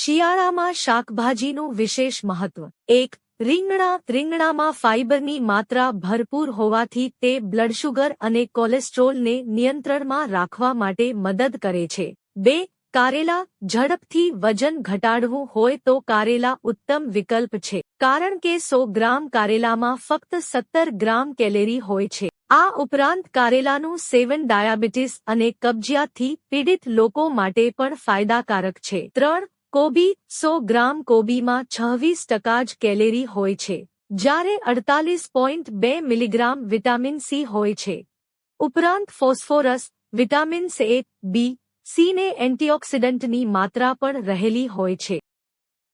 શિયાળામાં શાકભાજીનું વિશેષ મહત્વ. 1. રીંગણા. રીંગણામાં ફાઇબરની માત્રા ભરપૂર હોવાથી તે બ્લડશુગર અને કોલેસ્ટ્રોલને નિયંત્રણમાં રાખવા માટે મદદ કરે છે. 2. કારેલા. ઝડપથી વજન ઘટાડવું હોય તો કારેલા ઉત્તમ વિકલ્પ છે, કારણ કે 100 ગ્રામ કારેલામાં ફક્ત 17 ગ્રામ કેલેરી હોય છે. આ ઉપરાંત કારેલાનું સેવન ડાયાબિટીસ અને કબજિયાતથી પીડિત લોકો માટે પણ ફાયદાકારક છે. 3. કોબી. 100 ગ્રામ કોબીમાં 26% જ કેલેરી હોય છે, જ્યારે 48.2 મિલીગ્રામ વિટામિન સી હોય છે. ઉપરાંત ફોસ્ફોરસ, વિટામિન્સ એ, બી, સી ને એન્ટીઓક્સિડન્ટની માત્રા પણ રહેલી હોય છે.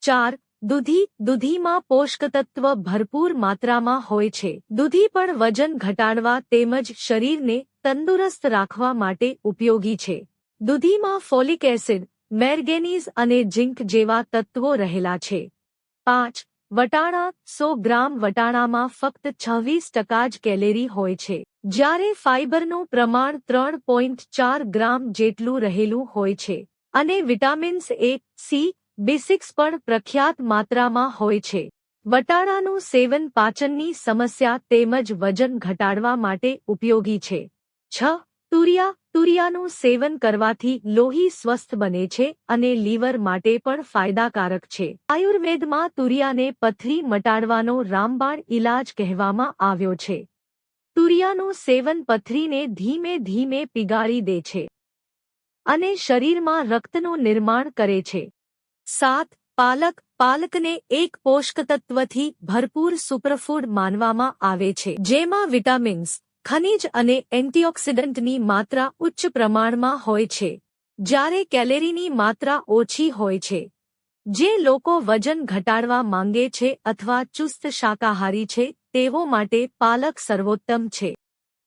4. દૂધી. દૂધીમાં પોષકતત્વ ભરપૂર માત્રામાં હોય છે. દૂધી પણ વજન ઘટાડવા તેમજ શરીરને તંદુરસ્ત રાખવા માટે ઉપયોગી છે. દૂધીમાં ફોલિક એસિડ, મેંગેનીઝ અને ઝિંક જેવા તત્વો રહેલા છે. 5. વટાણા. 100 ગ્રામ વટાણામાં ફક્ત 26% જ કેલેરી હોય છે, જ્યારે ફાઇબરનું પ્રમાણ 3.4 ગ્રામ જેટલું રહેલું હોય છે, અને વિટામિન્સ એ, સી, B6 પણ પ્રખ્યાત માત્રામાં હોય છે. વટાણાનું સેવન પાચનની સમસ્યા તેમજ વજન ઘટાડવા માટે ઉપયોગી છે. 6. તુરિયા. તુરિયાનું સેવન કરવાથી લોહી સ્વસ્થ બને છે અને લીવર માટે પણ ફાયદાકારક છે. આયુર્વેદમાં તુરિયાને પથરી મટાડવાનો રામબાણ ઇલાજ કહેવામાં આવ્યો છે. તુરિયાનું સેવન પથરીને ધીમે ધીમે પીગાળી દે છે અને શરીરમાં રક્તનું નિર્માણ કરે છે. 7. પાલક. પાલકને એક પોષકતત્વથી ભરપૂર સુપરફૂડ માનવામાં આવે છે, જેમાં વિટામિન્સ, ખનિજ અને એન્ટીઓક્સિડન્ટની માત્રા ઉચ્ચ પ્રમાણમાં હોય છે, જ્યારે કેલેરીની માત્રા ઓછી હોય છે. જે લોકો વજન ઘટાડવા માંગે છે અથવા ચુસ્ત શાકાહારી છે તેઓ માટે પાલક સર્વોત્તમ છે.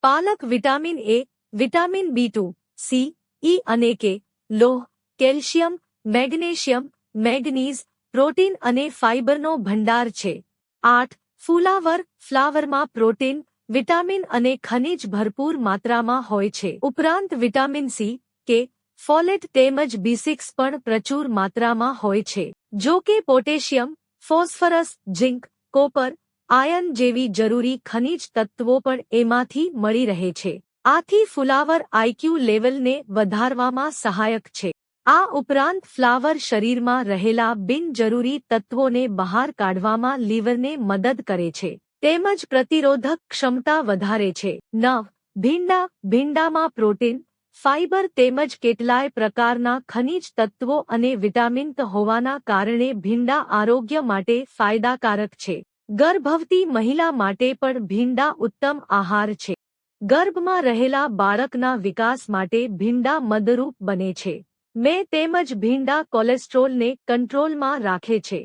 પાલક vitamin A, vitamin B2, C, E અને કે, લોહ, કેલ્શિયમ, મેગ્નેશિયમ, મેંગનીઝ, પ્રોટીન અને ફાઇબરનો ભંડાર છે. 8. ફુલાવર. ફ્લાવરમાં પ્રોટીન, વિટામિન અને ખનિજ ભરપૂર માત્રામાં હોય છે. ઉપરાંત વિટામિન સી, કે, ફોલેટ તેમજ B6 પણ પ્રચુર માત્રામાં હોય છે. જો કે potassium, phosphorus, zinc, copper, iron જેવી જરૂરી ખનિજ તત્વો પણ એમાંથી મળી રહે છે. આથી ફુલાવર આઈક્યુ લેવલને વધારવામાં સહાયક છે. આ ઉપરાંત ફ્લાવર શરીરમાં રહેલા બિનજરૂરી તત્વોને બહાર કાઢવામાં લીવરને મદદ કરે છે, તેમજ પ્રતિરોધક ક્ષમતા વધારે છે. 9. ભીંડા. ભીંડામાં પ્રોટીન, ફાઇબર તેમજ કેટલાય પ્રકારના ખનિજ તત્વો અને વિટામિન હોવાના કારણે ભીંડા આરોગ્ય માટે ફાયદાકારક છે. ગર્ભવતી મહિલા માટે પણ ભીંડા ઉત્તમ આહાર છે. ગર્ભમાં રહેલા બાળકના વિકાસ માટે ભીંડા મદદરૂપ બને છે. તેમજ ભીંડા કોલેસ્ટ્રોલને કંટ્રોલમાં રાખે છે.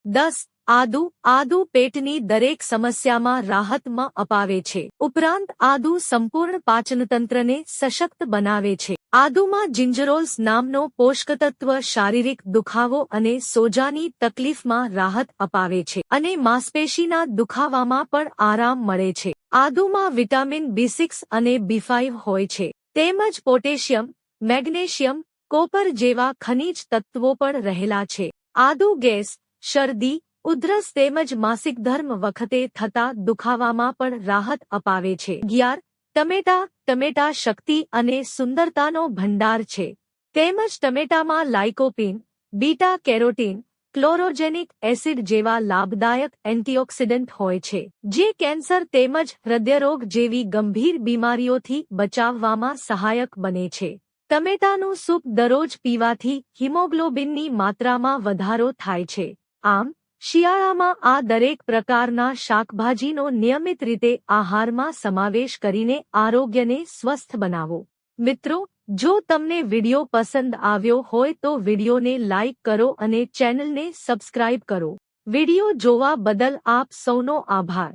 10. આદુ. આદુ પેટની દરેક સમસ્યામાં રાહતમાં અપાવે છે. ઉપરાંત આદુ સંપૂર્ણ પાચનતંત્રને સશક્ત બનાવે છે. આદુમાં જિંજરોલ્સ નામનો પોષકતત્વ શારીરિક દુખાવો અને સોજાની તકલીફમાં રાહત અપાવે છે અને માંસપેશીના દુખાવામાં પણ આરામ મળે છે. આદુમાં વિટામિન B6 અને B5 હોય છે, તેમજ પોટેશિયમ, મેગ્નેશિયમ, કોપર જેવા ખનિજ તત્વો પણ રહેલા છે. આદુ ગેસ, શરદી, ઉધરસ તેમજ માસિક ધર્મ વખતે થતા દુખાવામાં પણ રાહત અપાવે છે. 11. ટમેટા. ટમેટા શક્તિ અને સુંદરતાનો ભંડાર છે, તેમજ ટમેટામાં લાઇકોપીન, બીટા કેરોટીન, ક્લોરોજેનિક એસિડ જેવા લાભદાયક એન્ટીઓક્સિડન્ટ હોય છે, જે કેન્સર તેમજ હૃદયરોગ જેવી ગંભીર બીમારીઓથી બચાવવામાં સહાયક બને છે. ટમેટાનું સૂપ દરરોજ પીવાથી હિમોગ્લોબિનની માત્રામાં વધારો થાય છે. આમ, શિયાળામાં આ દરેક પ્રકારના શાકભાજીનો નિયમિત રીતે આહારમાં સમાવેશ કરીને આરોગ્યને સ્વસ્થ બનાવો. મિત્રો, જો તમને વિડિયો પસંદ આવ્યો હોય તો વિડિયોને લાઇક કરો અને ચેનલને સબસ્ક્રાઇબ કરો. વિડિયો જોવા બદલ આપ સૌનો આભાર.